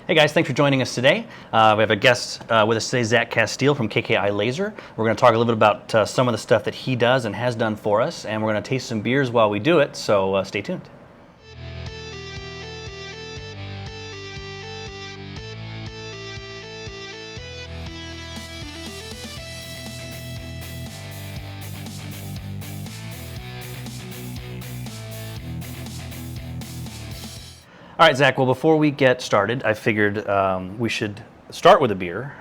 Hey guys, thanks for joining us today. We have a guest with us today, Zach Castile from KKI Laser. We're going to talk a little bit about some of the stuff that he does and has done for us, and we're going to taste some beers while we do it, so stay tuned. All right, Zach, well, before we get started, I figured we should start with a beer.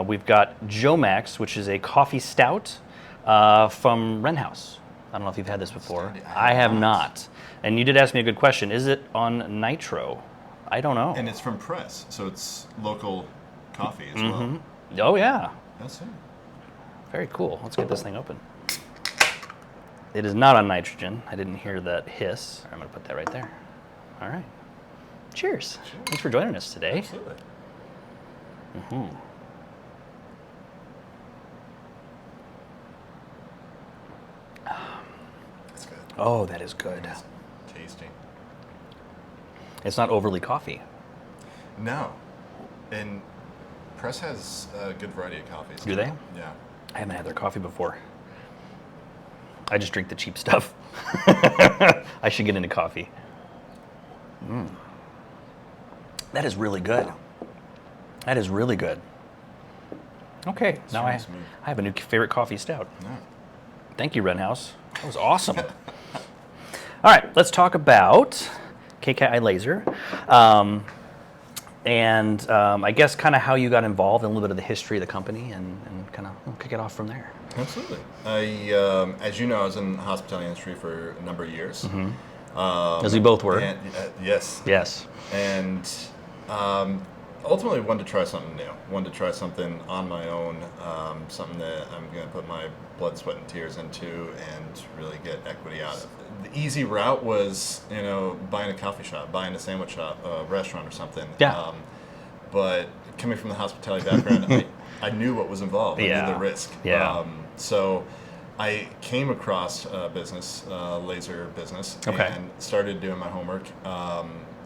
We've got Joe Max, which is a coffee stout from Wren House. I don't know if you've had this before. I have not. And you did ask me a good question. Is it on nitro? I don't know. And it's from Press, so it's local coffee as well. Oh, yeah. That's it. Very cool. Let's get this thing open. It is not on nitrogen. I didn't hear that hiss. I'm going to put that right there. All right. Cheers. Thanks for joining us today. Absolutely. That's good. Oh, that is good. It's tasty. It's not overly coffee. No. And Press has a good variety of coffees. Do they? Yeah. I haven't had their coffee before. I just drink the cheap stuff. I should get into coffee. That is really good. That is really good. Okay, now I have a new favorite coffee stout. Yeah. Thank you, Wren House. That was awesome. All right, let's talk about KKI Laser. I guess kind of how you got involved and a little bit of the history of the company and kind of we'll kick it off from there. Absolutely. I, as you know, I was in the hospitality industry for a number of years. As we both were. And, yes. Yes. And ultimately wanted to try something new. Wanted to try something on my own, something that I'm going to put my blood, sweat, and tears into and really get equity out of. The easy route was, buying a coffee shop, buying a sandwich shop, a restaurant or something. Yeah. But coming from the hospitality background, I knew what was involved. I knew the risk. Yeah. So I came across a business, laser business, and started doing my homework.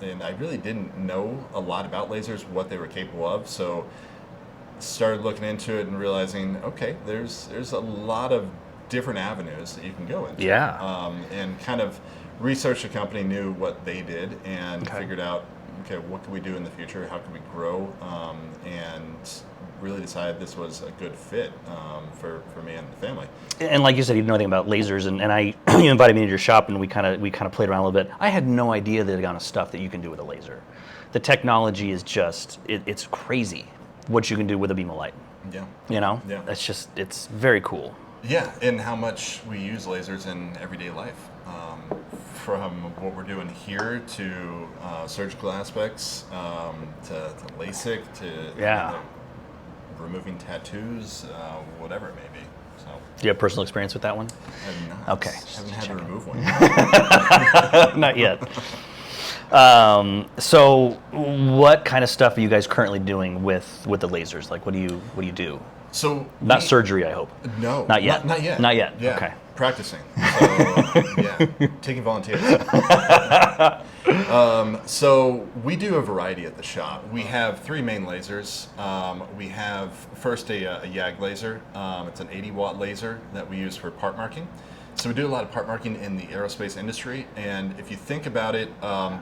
And I really didn't know a lot about lasers, what they were capable of. So started looking into it and realizing, okay, there's a lot of different avenues that you can go into. Yeah. And kind of researched the company, knew what they did, and figured out, okay, what can we do in the future? How can we grow? And really decided this was a good fit for me and the family. And like you said, you didn't know anything about lasers, and I you invited me into your shop, and we kind of played around a little bit. I had no idea the amount of stuff that you can do with a laser. The technology is just it's crazy what you can do with a beam of light. Yeah. Yeah. It's very cool. Yeah, and how much we use lasers in everyday life. From what we're doing here to surgical aspects, to LASIK, to removing tattoos, whatever it may be. So. Do you have personal experience with that one? I have not. Okay. Haven't had to remove one. Not yet. So what kind of stuff are you guys currently doing with the lasers? Like what do you do? So not surgery, I hope. No. Not yet. Not yet. Not yet. Yeah. Okay. Practicing. So, taking volunteers. So we do a variety at the shop. We have three main lasers. We have first a YAG laser. It's an 80-watt laser that we use for part marking. So we do a lot of part marking in the aerospace industry, and if you think about it,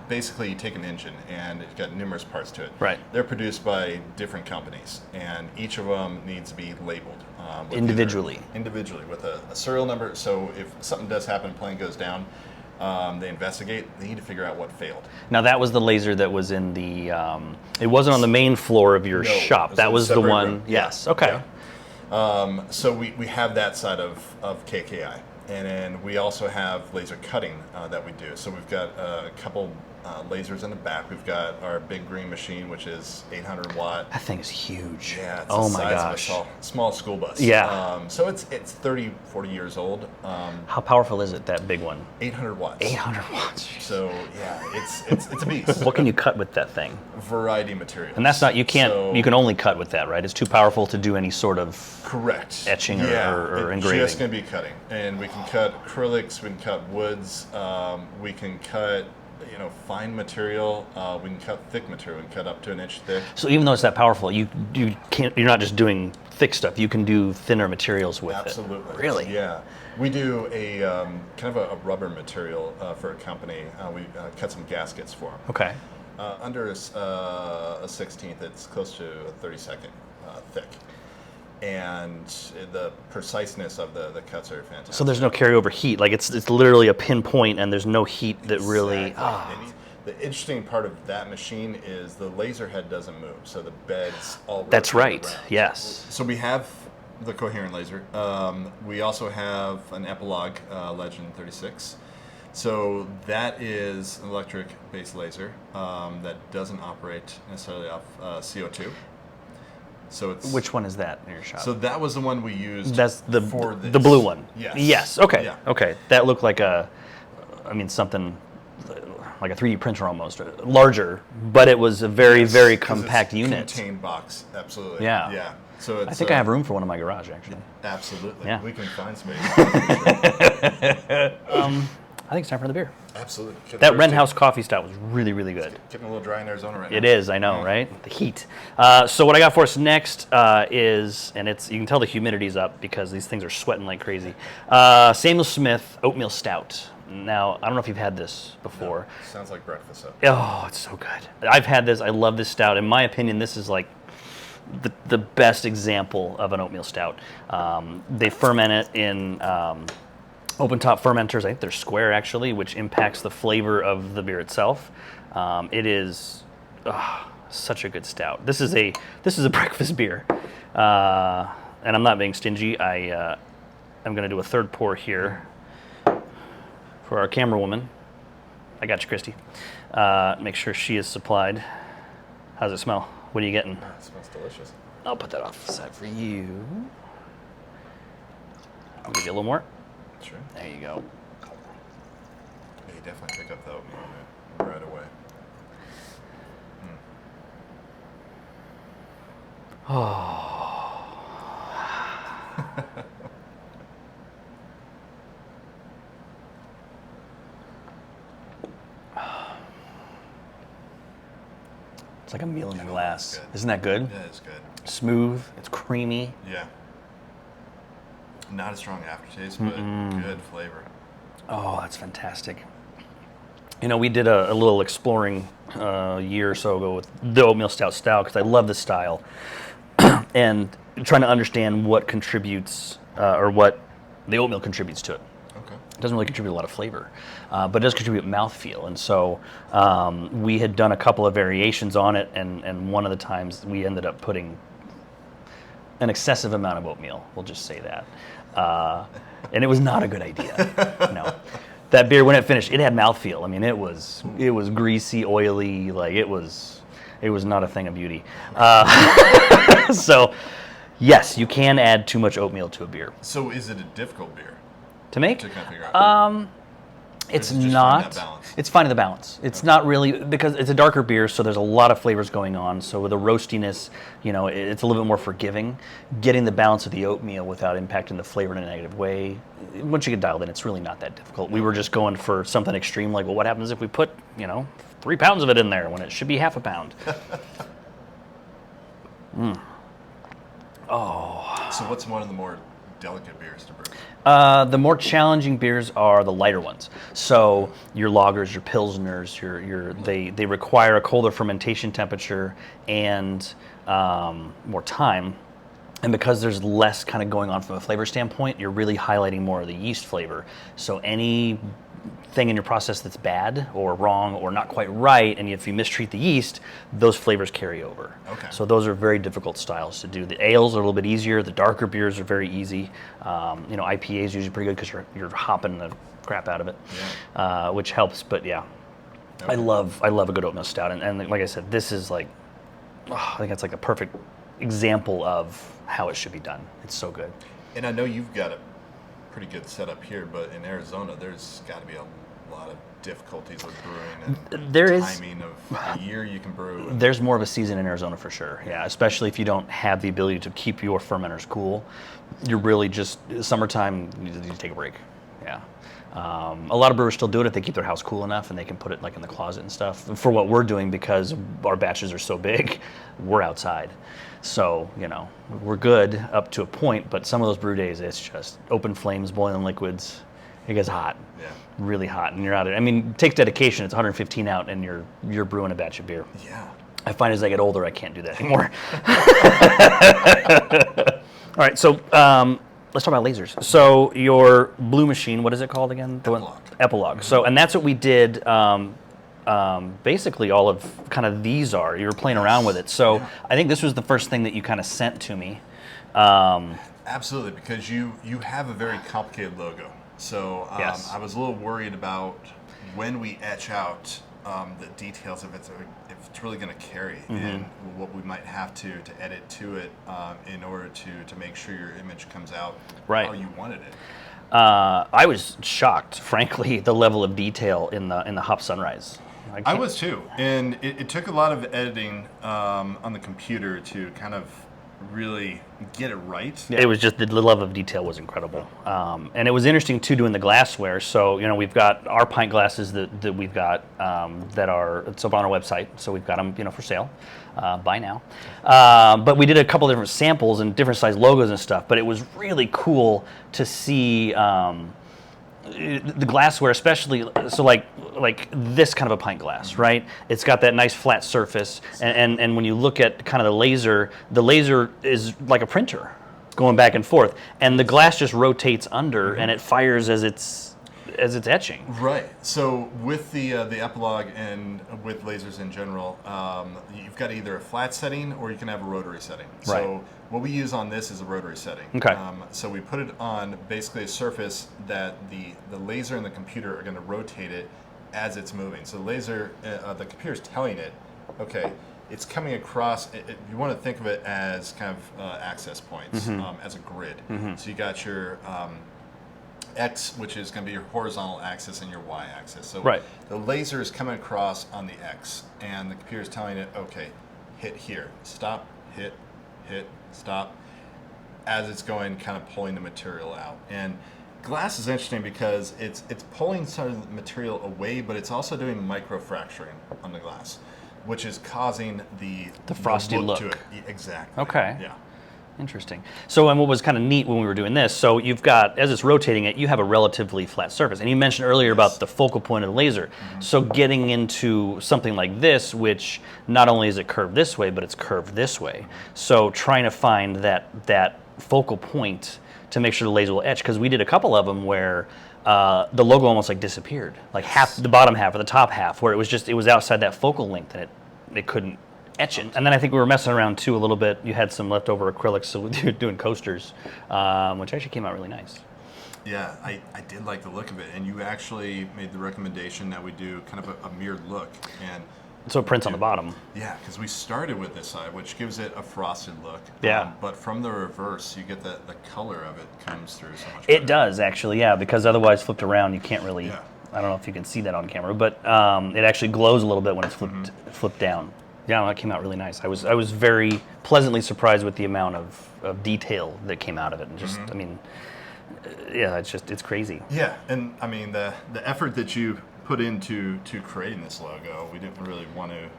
basically you take an engine and it's got numerous parts to it. Right. They're produced by different companies, and each of them needs to be labeled. Individually with a serial number, so if something does happen, a plane goes down, they investigate, they need to figure out what failed. Now that was the laser that was in the, it wasn't on the main floor of your shop. That was the one, room. yes, okay. Yeah. So we have that side of KKI. And then we also have laser cutting that we do. So we've got a couple lasers in the back. We've got our big green machine, which is 800 watt. That thing is huge. Yeah, it's oh the my size gosh. of a small school bus. Yeah. So it's 30, 40 years old. How powerful is it, that big one? 800 watts. 800 watts. So yeah, it's a beast. What can you cut with that thing? Variety of materials. And that's not, you can only cut with that, right? It's too powerful to do any sort of correct etching or engraving. It's just going to be cutting. And we can cut acrylics, we can cut woods, we can cut fine material. We can cut thick material. We can cut up to 1 inch thick. So even though it's that powerful, you can't. You're not just doing thick stuff. You can do thinner materials with it. Absolutely. Really? Yeah. We do a kind of a rubber material for a company. We cut some gaskets for them. Okay. Under a 16th, it's close to a 32nd thick. And the preciseness of the cuts are fantastic. So there's no carryover heat. Like it's literally a pinpoint, and there's no heat that really. And the interesting part of that machine is the laser head doesn't move, so the beds all. That's right. Around. Yes. So we have the coherent laser. We also have an Epilogue Legend 36. So that is an electric-based laser that doesn't operate necessarily off CO2. So it's Which one is that in your shop? So that was the one we used. That's the for this. the blue one. Yes. Yes. Okay. Yeah. Okay. That looked like something like a 3D printer almost, larger, but it was a very, very 'Cause compact it's unit. Contained box. Absolutely. Yeah. Yeah. So it's, I think I have room for one in my garage, actually. Absolutely. Yeah. We can find space. I think it's time for the beer. Absolutely. That Wren House coffee stout was really, really good. Getting a little dry in Arizona right now. It is, I know, right? The heat. So what I got for us next is, and you can tell the humidity's up because these things are sweating like crazy. Samuel Smith Oatmeal Stout. Now, I don't know if you've had this before. No, sounds like breakfast. Oh, it's so good. I've had this. I love this stout. In my opinion, this is like the best example of an oatmeal stout. They ferment it in open top fermenters. I think they're square actually, which impacts the flavor of the beer itself. It is such a good stout. This is a breakfast beer, and I'm not being stingy. I'm going to do a third pour here for our camera woman. I got you, Christy. Make sure she is supplied. How's it smell? What are you getting? It smells delicious. I'll put that off the side for you. I'll give you a little more. Sure. There you go. Yeah, you definitely pick up the oatmeal right away. Oh. It's like a meal in a glass. Good. Isn't that good? Yeah, it's good. Smooth. It's creamy. Yeah. Not a strong aftertaste, but good flavor. Oh, that's fantastic. You know, we did a little exploring a year or so ago with the oatmeal stout style because I love the style, and trying to understand what contributes or what the oatmeal contributes to it. Okay. It doesn't really contribute a lot of flavor, but it does contribute mouthfeel. And so we had done a couple of variations on it, and one of the times we ended up putting an excessive amount of oatmeal. We'll just say that. And it was not a good idea. No. That beer, when it finished, it had mouthfeel. I mean, it was greasy, oily, like it was not a thing of beauty. So, yes, you can add too much oatmeal to a beer. So is it a difficult beer To make? to kind of figure out? It's Or is it just not. finding that balance? It's finding the balance. It's not really, because it's a darker beer, so there's a lot of flavors going on. So with the roastiness, it's a little bit more forgiving. Getting the balance of the oatmeal without impacting the flavor in a negative way. Once you get dialed in, it's really not that difficult. We were just going for something extreme, like, well, what happens if we put 3 pounds of it in there when it should be half a pound? Oh. So what's one of the more delicate beers to brew? The more challenging beers are the lighter ones. So your lagers, your pilsners, they require a colder fermentation temperature and more time. And because there's less kind of going on from a flavor standpoint, you're really highlighting more of the yeast flavor. So anything in your process that's bad or wrong or not quite right, and if you mistreat the yeast, those flavors carry over. Okay. So those are very difficult styles to do. The ales are a little bit easier. The darker beers are very easy. IPA is usually pretty good because you're hopping the crap out of it, which helps. But yeah, Okay. I love a good oatmeal stout, and like I said, this is like, I think that's like the perfect example of how it should be done. It's so good. And I know you've got a pretty good setup here, but in Arizona, there's got to be a lot of difficulties with brewing and There is. timing of the year you can brew. There's more of a season in Arizona for sure. Yeah, especially if you don't have the ability to keep your fermenters cool. You're really just summertime. You take a break. Yeah. A lot of brewers still do it if they keep their house cool enough and they can put it like in the closet and stuff. For what we're doing, because our batches are so big, we're outside. So, you know, we're good up to a point, but some of those brew days, it's just open flames, boiling liquids. It gets hot, really hot, and you're out. I mean, it takes dedication. It's 115 out, and you're brewing a batch of beer. Yeah. I find as I get older, I can't do that anymore. All right, so let's talk about lasers. So your blue machine, what is it called again? Epilogue. So, and that's what we did. Basically, all of kind of these are. You were playing around with it. So I think this was the first thing that you kind of sent to me. Absolutely, because you have a very complicated logo. So I was a little worried about when we etch out the details of it, if it's really going to carry, and what we might have to edit to it in order to make sure your image comes out how you wanted it. I was shocked, frankly, the level of detail in the Hop Sunrise. I was too, and it took a lot of editing on the computer to kind of really get it right. It was just the level of detail was incredible, and it was interesting too doing the glassware. So you know we've got our pint glasses that we've got that are it's up on our website. So we've got them for sale. Buy now. But we did a couple different samples and different size logos and stuff. But it was really cool to see the glassware, especially so like this kind of a pint glass, right? It's got that nice flat surface, and when you look at kind of the laser is like a printer going back and forth, and the glass just rotates under and it fires as it's etching. Right. So with the Epilogue and with lasers in general, you've got either a flat setting or you can have a rotary setting. So what we use on this is a rotary setting. Okay. So we put it on basically a surface that the laser and the computer are going to rotate it as it's moving. So the laser, the computer is telling it, okay, it's coming across. You want to think of it as kind of access points, as a grid. So you got your X, which is going to be your horizontal axis, and your Y axis. So the laser is coming across on the X, and the computer is telling it, okay, hit here, stop, hit, stop, as it's going, kind of pulling the material out. And glass is interesting because it's pulling some of the material away, but it's also doing microfracturing on the glass, which is causing the frosty look to it. Exactly. Okay. Yeah. Interesting. So, and what was kind of neat when we were doing this, so you've got, as it's rotating it, you have a relatively flat surface. And you mentioned earlier about the focal point of the laser. So getting into something like this, which not only is it curved this way, but it's curved this way. So trying to find that focal point to make sure the laser will etch, because we did a couple of them where the logo almost like disappeared, like half, the bottom half or the top half, where it was outside that focal length and it couldn't etch it. And then I think we were messing around too a little bit. You had some leftover acrylics, so we were doing coasters, which actually came out really nice. Yeah, I did like the look of it, and you actually made the recommendation that we do kind of a mirrored look. And so it prints on the bottom. Yeah, because we started with this side, which gives it a frosted look. Yeah. But from the reverse, you get the color of it comes through so much better. It does, actually, yeah, because otherwise flipped around, you can't really, I don't know if you can see that on camera, but it actually glows a little bit when it's flipped down. Yeah, that came out really nice. I was very pleasantly surprised with the amount of detail that came out of it, and just, I mean, yeah, it's crazy. Yeah, and I mean the effort that you put into creating this logo, we didn't really want to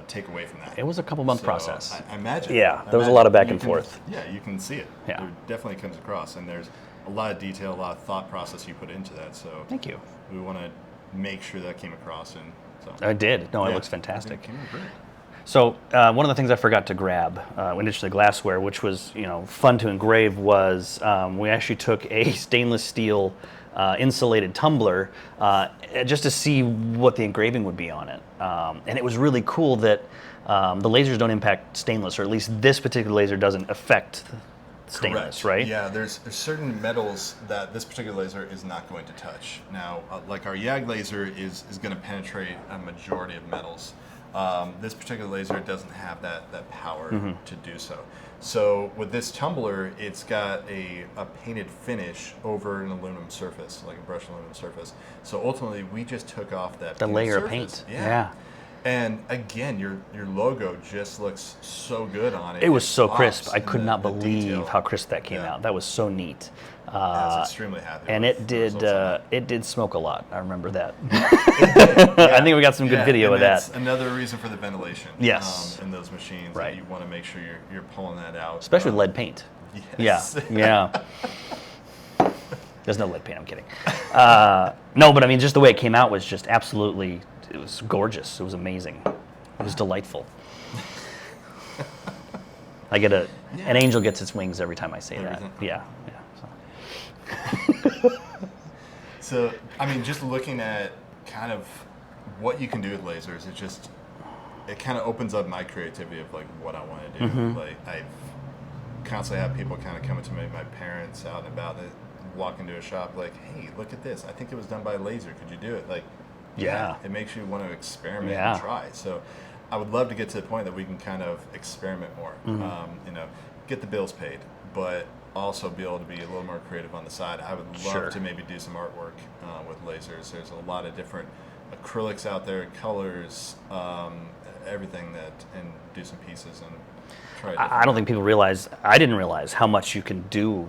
take away from that. It was a couple month process. I imagine. Yeah, there was a lot of back and forth. Yeah, you can see it. Yeah, it definitely comes across, and there's a lot of detail, a lot of thought process you put into that. So thank you. We want to make sure that came across, and so I did. No, it looks fantastic. It came out great. So one of the things I forgot to grab when it's the glassware, which was fun to engrave, was we actually took a stainless steel insulated tumbler just to see what the engraving would be on it, and it was really cool that the lasers don't impact stainless, or at least this particular laser doesn't affect stainless. Correct. Right? Yeah, there's certain metals that this particular laser is not going to touch. Now, like our YAG laser is going to penetrate a majority of metals. This particular laser doesn't have that power to do so. So with this tumbler, it's got a painted finish over an aluminum surface, like a brushed aluminum surface. So ultimately, we just took off that layer surface. of paint. Yeah. And again, your logo just looks so good on it. It was so pops crisp. I in could not believe detail. how crisp that came out. That was so neat. Yeah, I was extremely happy. And with the results on it did smoke a lot. I remember that. Yeah. I think we got some good video of that's that. Another reason for the ventilation. Yes. In those machines, Right. You want to make sure you're pulling that out. Especially with lead paint. Yes. Yeah. There's no lead paint. I'm kidding. No, but I mean, just the way it came out was just absolutely. It was gorgeous. It was amazing. It was delightful. I get an angel gets its wings every time I say that. Yeah. So, I mean, just looking at kind of what you can do with lasers, it kind of opens up my creativity of like what I want to do. Mm-hmm. Like I've constantly had people kind of coming to me, my parents out and about it, walk into a shop like, hey, look at this. I think it was done by a laser. Could you do it? Like, Yeah. it makes you want to experiment and try. So I would love to get to the point that we can kind of experiment more, get the bills paid, but also be able to be a little more creative on the side. I would love to maybe do some artwork with lasers. There's a lot of different acrylics out there, colors, everything and do some pieces and try it. I don't think people realize, I didn't realize how much you can do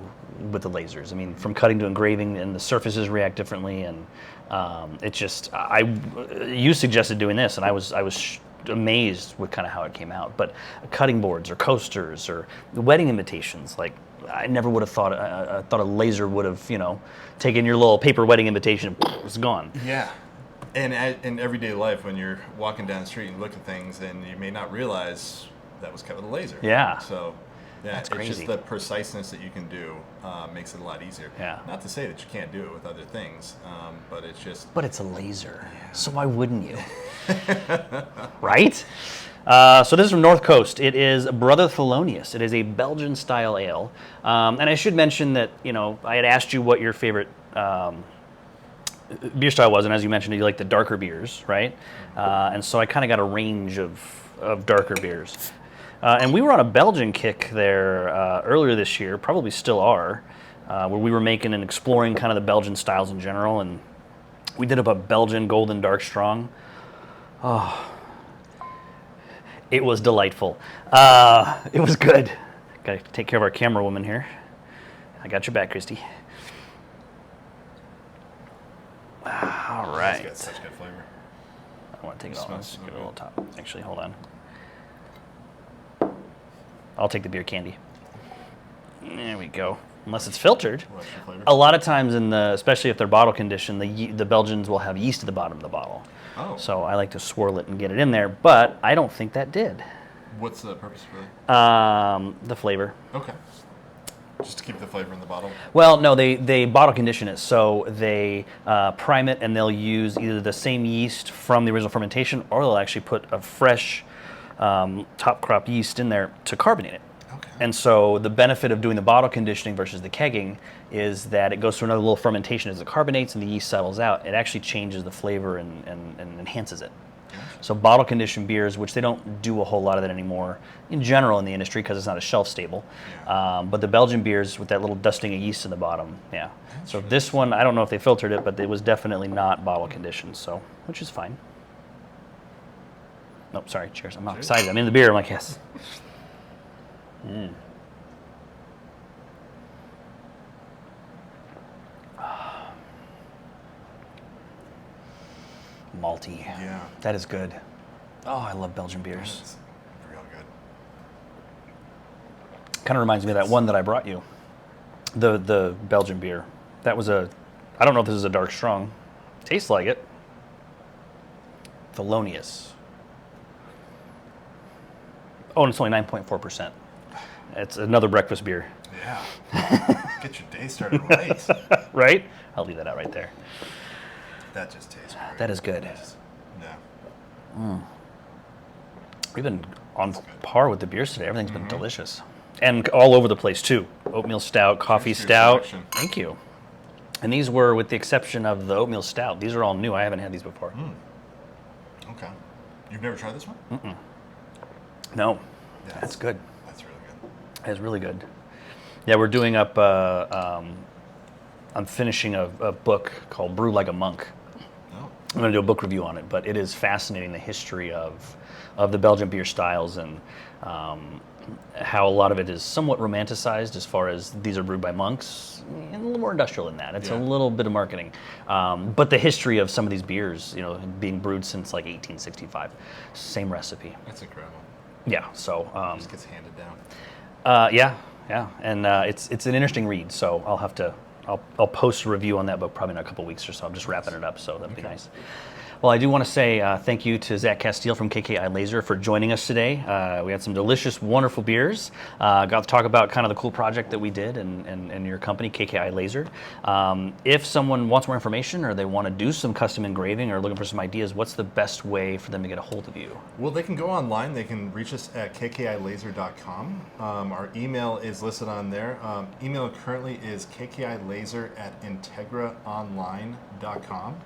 with the lasers. I mean, from cutting to engraving, and the surfaces react differently, and it's just, you suggested doing this, and I was amazed with kind of how it came out. But cutting boards or coasters or wedding invitations, like I never would have thought. I thought a laser would have, taken your little paper wedding invitation, it's gone. Yeah. And in everyday life, when you're walking down the street and look at things, and you may not realize that was cut with a laser. Yeah. So, That's it's crazy. just the preciseness that you can do makes it a lot easier. Yeah. Not to say that you can't do it with other things, but it's just. But it's a laser, so why wouldn't you? Right? So this is from North Coast. It is Brother Thelonious. It is a Belgian-style ale. And I should mention that, I had asked you what your favorite beer style was, and as you mentioned, you like the darker beers, right? And so I kind of got a range of darker beers. And we were on a Belgian kick there earlier this year, probably still are, where we were making and exploring kind of the Belgian styles in general, and we did up a Belgian Golden Dark Strong. Oh, it was delightful. It was good. Got to take care of our camera woman here. I got your back, Christy. All right. It's got such good flavor. I want to take it all. Smells Let's so get a good. little top. Actually, hold on. I'll take the beer candy. There we go. Unless it's filtered. What's your flavor? A lot of times, especially if they're bottle conditioned, the Belgians will have yeast at the bottom of the bottle. Oh. So I like to swirl it and get it in there, but I don't think that did. What's the purpose for it? The flavor. Okay. Just to keep the flavor in the bottle? Well, no, they bottle condition it, so they prime it, and they'll use either the same yeast from the original fermentation, or they'll actually put a fresh top crop yeast in there to carbonate it. Okay. And so the benefit of doing the bottle conditioning versus the kegging is that it goes through another little fermentation as it carbonates and the yeast settles out. It actually changes the flavor and enhances it. Gotcha. So bottle conditioned beers, which they don't do a whole lot of that anymore in general in the industry because it's not as shelf stable. Yeah. But the Belgian beers with that little dusting of yeast in the bottom, yeah. So this one, I don't know if they filtered it, but it was definitely not bottle conditioned, so which is fine. Nope, sorry, cheers. I'm not excited. I'm in the beer. I'm like, yes. Malty. Yeah. That is good. Oh, I love Belgian beers. It's real good. Kind of reminds me of that one that I brought you. The Belgian beer. That was I don't know if this is a dark strong. Tastes like it. Thelonious. Oh, and it's only 9.4%. It's another breakfast beer. Yeah. Get your day started right. Right? I'll leave that out right there. That just tastes great. That is good. Yeah. We've been on par with the beers today. Everything's been delicious. And all over the place, too. Oatmeal stout, coffee Cheers to your stout. selection. Thank you. And these were, with the exception of the oatmeal stout, these are all new. I haven't had these before. Okay. You've never tried this one? No. Yeah, That's good. That's really good. That's really good. Yeah, we're doing up, I'm finishing a book called Brew Like a Monk. Oh. I'm going to do a book review on it, but it is fascinating, the history of the Belgian beer styles, and how a lot of it is somewhat romanticized as far as these are brewed by monks, and a little more industrial than that. It's a little bit of marketing. But the history of some of these beers, you know, being brewed since like 1865, same recipe. That's incredible. Yeah, so. It just gets handed down. Yeah, and it's an interesting read, so I'll have to, I'll post a review on that book probably in a couple weeks or so. I'm just wrapping it up, so that'd be nice. Well, I do want to say thank you to Zach Castile from KKI Laser for joining us today. We had some delicious, wonderful beers. Got to talk about kind of the cool project that we did and your company, KKI Laser. If someone wants more information, or they want to do some custom engraving, or looking for some ideas, what's the best way for them to get a hold of you? Well, they can go online. They can reach us at kkilaser.com. Our email is listed on there. Email currently is kkilaser@integraonline.com.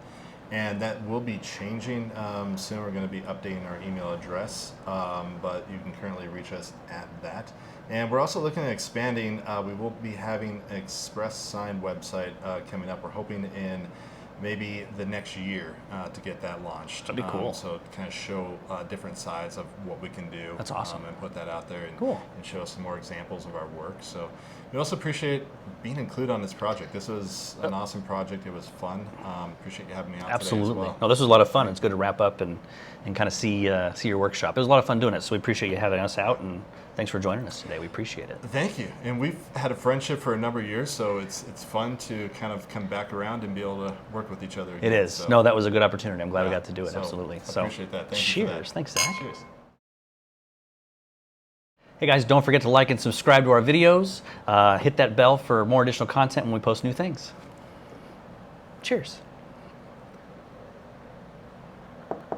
And that will be changing soon. We're going to be updating our email address, but you can currently reach us at that. And we're also looking at expanding. We will be having an express sign website coming up. We're hoping in maybe the next year to get that launched. That'd be cool. So to kind of show different sides of what we can do. That's awesome. And put that out there and, cool. and show some more examples of our work. So we also appreciate being included on this project. This was an awesome project. It was fun. Appreciate you having me on Absolutely. today as well. No, this was a lot of fun. It's good to wrap up and kind of see your workshop. It was a lot of fun doing it, so we appreciate you having us out, and thanks for joining us today. We appreciate it. Thank you. And we've had a friendship for a number of years, so it's fun to kind of come back around and be able to work with each other again. It is. So, No, that was a good opportunity. I'm glad we got to do it. Absolutely. I appreciate that. Thank you for that. Cheers. Thanks, Zach. Cheers. Hey guys, don't forget to like and subscribe to our videos. Hit that bell for more additional content when we post new things. Cheers.